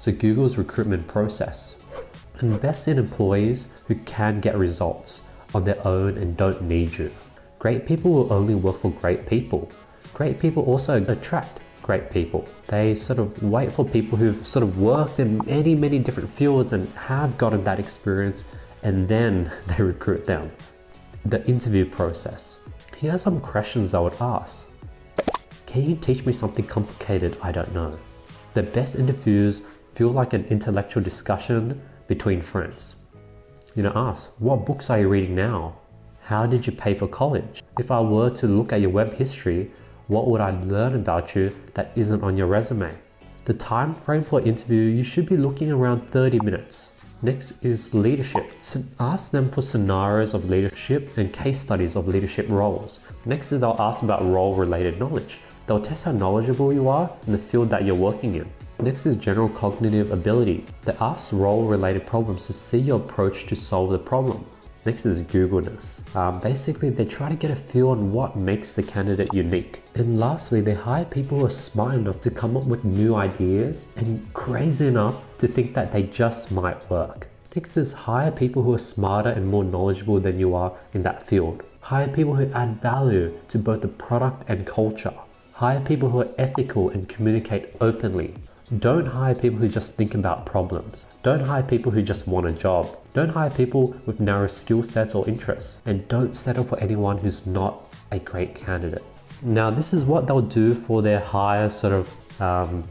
So Google's recruitment process. Invest in employees who can get results on their own and don't need you. Great people will only work for great people. Great people also attract great people. They sort of wait for people who've sort of worked in many different fields and have gotten that experience, and then they recruit them. The interview process. Here are some questions I would ask. Can you teach me something complicated I don't know? The best interviews feel like an intellectual discussion between friends. Ask, what books are you reading now? How did you pay for college? If I were to look at your web history, what would I learn about you that isn't on your resume? The time frame for interview, you should be looking around 30 minutes. Next is leadership. So ask them for scenarios of leadership and case studies of leadership roles. Next is they'll ask about role-related knowledge. They'll test how knowledgeable you are in the field that you're working in. Next is general cognitive ability. They ask role-related problems to see your approach to solve the problem. Next is Googleness. Basically, they try to get a feel on what makes the candidate unique. And lastly, they hire people who are smart enough to come up with new ideas and crazy enough to think that they just might work. Next is hire people who are smarter and more knowledgeable than you are in that field. Hire people who add value to both the product and culture. Hire people who are ethical and communicate openly. Don't hire people who just think about problems. Don't hire people who just want a job. Don't hire people with narrow skill sets or interests. And don't settle for anyone who's not a great candidate. Now, this is what they'll do for their higher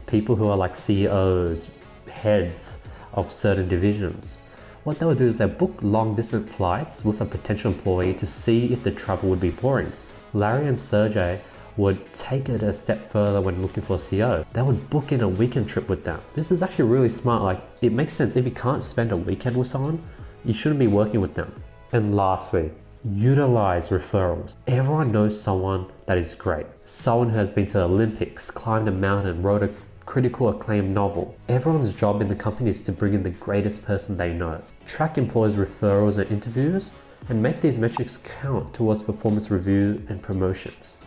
people who are like CEOs, heads of certain divisions. What they'll do is they'll book long distance flights with a potential employee to see if the travel would be boring. Larry and Sergey would take it a step further when looking for a CEO. They would book in a weekend trip with them. This is actually really smart. It makes sense. If you can't spend a weekend with someone, you shouldn't be working with them. And lastly, utilize referrals. Everyone knows someone that is great. Someone who has been to the Olympics, climbed a mountain, wrote a critical acclaimed novel. Everyone's job in the company is to bring in the greatest person they know. Track employees' referrals and interviews, and make these metrics count towards performance review and promotions.